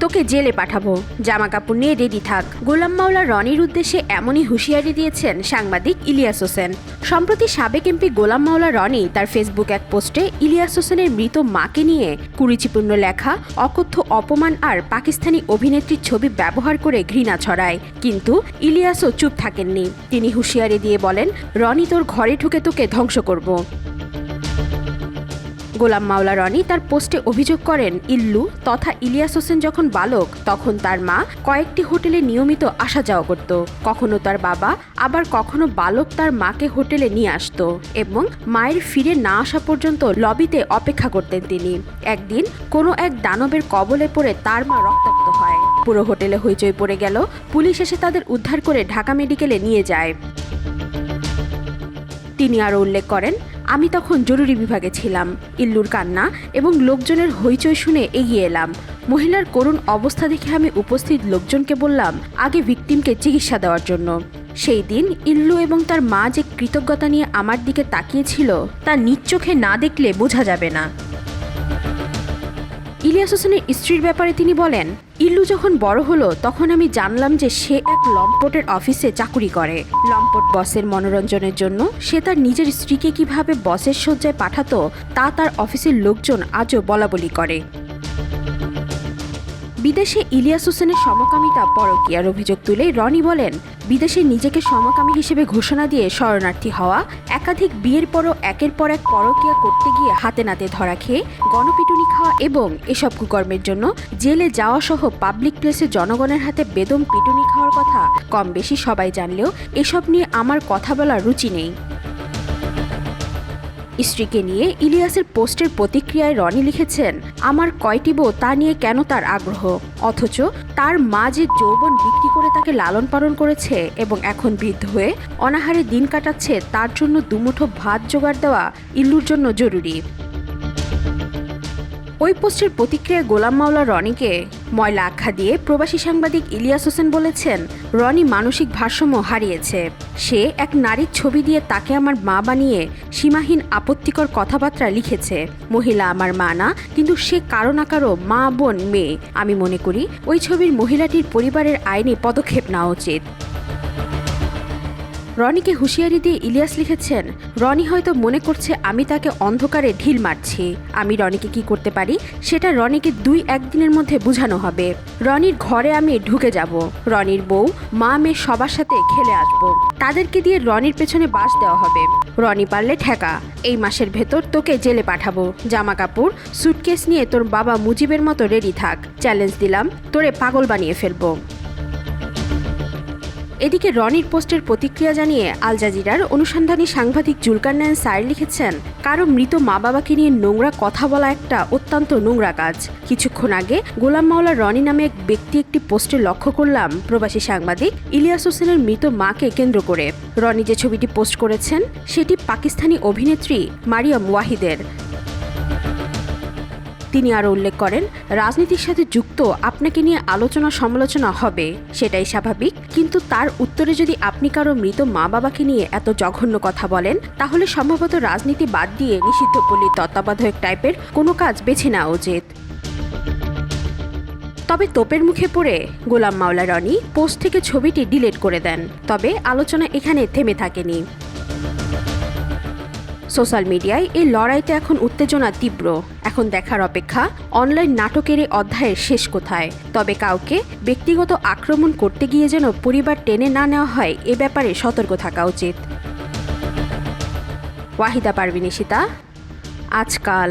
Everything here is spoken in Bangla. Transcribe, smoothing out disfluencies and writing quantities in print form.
তোকে জেলে পাঠাবো, জামা কাপড় নিয়ে রেডি থাক। গোলাম মাওলা রনির উদ্দেশ্যে এমনই হুঁশিয়ারি দিয়েছেন সাংবাদিক ইলিয়াস হোসেন। সম্প্রতি সাবেক এমপি গোলাম মাওলা রনি তার ফেসবুক এক পোস্টে ইলিয়াস হোসেনের মৃত মাকে নিয়ে কুরুচিপূর্ণ লেখা, অকথ্য অপমান আর পাকিস্তানি অভিনেত্রীর ছবি ব্যবহার করে ঘৃণা ছড়ায়। কিন্তু ইলিয়াসও চুপ থাকেননি। তিনি হুঁশিয়ারি দিয়ে বলেন, রনি তোর ঘরে ঢুকে তোকে ধ্বংস করব। গোলাম মাওলা রনি তার পোস্টে অভিযোগ করেন, ইল্লু তথা ইলিয়াস হোসেন যখন বালক তখন তার মা কয়েকটি হোটেলে নিয়মিত আসা যাওয়া করত। কখনো তার বাবা, আবার কখনো বালক তার মাকে হোটেলে নিয়ে আসতো এবং মায়ের ফিরে না আসা পর্যন্ত লবিতে অপেক্ষা করতেন তিনি। একদিন কোনো এক দানবের কবলে পড়ে তার মা রক্তাক্ত হয়। পুরো হোটেলে হইচই পড়ে গেল। পুলিশ এসে তাদের উদ্ধার করে ঢাকা মেডিকেলে নিয়ে যায়। তিনি আরও উল্লেখ করেন, আমি তখন জরুরি বিভাগে ছিলাম। ইল্লুর কান্না এবং লোকজনের হইচই শুনে এগিয়ে এলাম। মহিলার করুণ অবস্থা দেখে আমি উপস্থিত লোকজনকে বললাম আগে ভিকটিমকে চিকিৎসা দেওয়ার জন্য। সেই দিন ইল্লু এবং তার মা যে কৃতজ্ঞতা নিয়ে আমার দিকে তাকিয়েছিল তা নিজ চোখে না দেখলে বোঝা যাবে না। ইলিয়াস হোসেনের স্ত্রীর ব্যাপারে তিনি বলেন, ইল্লু যখন বড় হলো তখন আমি জানলাম যে সে এক লম্পটের অফিসে চাকুরি করে। লম্পট বসের মনোরঞ্জনের জন্য সে তার নিজের স্ত্রীকে কিভাবে বসের শয্যায় পাঠাতো তা তার অফিসের লোকজন আজও বলাবলি করে। বিদেশে ইলিয়াস হোসেনের সমকামিতা পরকীয়ার অভিযোগ তুলে রনি বলেন, বিদেশে নিজেকে সমকামী হিসেবে ঘোষণা দিয়ে শরণার্থী হওয়া, একাধিক বিয়ের পরও একের পর এক পরকীয়া করতে গিয়ে হাতে নাতে ধরা খেয়ে গণপিটুনি খাওয়া এবং এসব কুকর্মের জন্য জেলে যাওয়া সহ পাবলিক প্লেসে জনগণের হাতে বেদম পিটুনি খাওয়ার কথা কম বেশি সবাই জানলেও এসব নিয়ে আমার কথা বলার রুচি নেই। স্ত্রীকে নিয়ে ইলিয়াসের পোস্টের প্রতিক্রিয়ায় রনি লিখেছেন, আমার কয়টি বউ তা নিয়ে কেন তার আগ্রহ, অথচ তার মা যে যৌবন বিক্রি করে তাকে লালন পালন করেছে এবং এখন বৃদ্ধ হয়ে অনাহারে দিন কাটাচ্ছে, তার জন্য দুমুঠো ভাত জোগাড় দেওয়া ইল্লুর জন্য জরুরি। ওই পোস্টের প্রতিক্রিয়ায় গোলাম মাওলা রনিকে ময়লা আখ্যা দিয়ে প্রবাসী সাংবাদিক ইলিয়াস হোসেন বলেছেন, রনি মানসিক ভারসাম্য হারিয়েছে। সে এক নারীর ছবি দিয়ে তাকে আমার মা বানিয়ে সীমাহীন আপত্তিকর কথাবার্তা লিখেছে। মহিলা আমার মা না, কিন্তু সে কারো না কারো মা, বোন, মেয়ে। আমি মনে করি ওই ছবির মহিলাটির পরিবারের আইনে পদক্ষেপ নেওয়া উচিত। রনিকে হুঁশিয়ারি দিয়ে ইলিয়াস লিখেছেন, রনি হয়তো মনে করছে আমি তাকে অন্ধকারে ঢিল মারছি। আমি রনিকে কি করতে পারি সেটা রনিকে 2-1 দিনের মধ্যে বোঝানো হবে। রনির ঘরে আমি ঢুকে যাব। রনির বউ, মা, মেয়ে সবার সাথে খেলে আসব। তাদেরকে দিয়ে রনির পেছনে বাস দেওয়া হবে। রনি পারলে ঠেকা, এই মাসের ভেতর তোকে জেলে পাঠাবো। জামা কাপড়, সুটকেস নিয়ে তোর বাবা মুজিবের মতো রেডি থাক। চ্যালেঞ্জ দিলাম, তোরে পাগল বানিয়ে ফেলবো। এদিকে রনির পোস্টের প্রতিক্রিয়া জানিয়ে আল জাজিরার অনুসন্ধানী সাংবাদিক জুলকারনায়ন সায়ের লিখেছেন, কারো মৃত মা বাবাকে নিয়ে নোংরা কথা বলা একটা অত্যন্ত নোংরা কাজ। কিছুক্ষণ আগে গোলাম মাওলা রনি নামে এক ব্যক্তি একটি পোস্টে লক্ষ্য করলাম প্রবাসী সাংবাদিক ইলিয়াস হোসেনের মৃত মাকে কেন্দ্র করে। রনি যে ছবিটি পোস্ট করেছেন সেটি পাকিস্তানি অভিনেত্রী মারিয়াম ওয়াহিদের। তিনি আরও উল্লেখ করেন, রাজনীতির সাথে যুক্ত আপনাকে নিয়ে আলোচনা সমালোচনা হবে, সেটাই স্বাভাবিক। কিন্তু তার উত্তরে যদি আপনি কারো মৃত মা বাবাকে নিয়ে এত জঘন্য কথা বলেন, তাহলে সম্ভবত রাজনীতি বাদ দিয়ে নিষিদ্ধ পল্লীর তত্ত্বাবধায়ক টাইপের কোনো কাজ বেছে নেওয়া উচিত। তবে তোপের মুখে পড়ে গোলাম মাওলা রনি পোস্ট থেকে ছবিটি ডিলিট করে দেন। তবে আলোচনা এখানে থেমে থাকেনি। সোশ্যাল মিডিয়ায় এই লড়াইতে এখন উত্তেজনা তীব্র। এখন দেখার অপেক্ষা অনলাইন নাটকের এই অধ্যায়ের শেষ কোথায়। তবে কাউকে ব্যক্তিগত আক্রমণ করতে গিয়ে যেন পরিবার টেনে না নেওয়া হয়, এ ব্যাপারে সতর্ক থাকা উচিত। ওয়াহিদা পারভিন ইশিতা, আজকাল।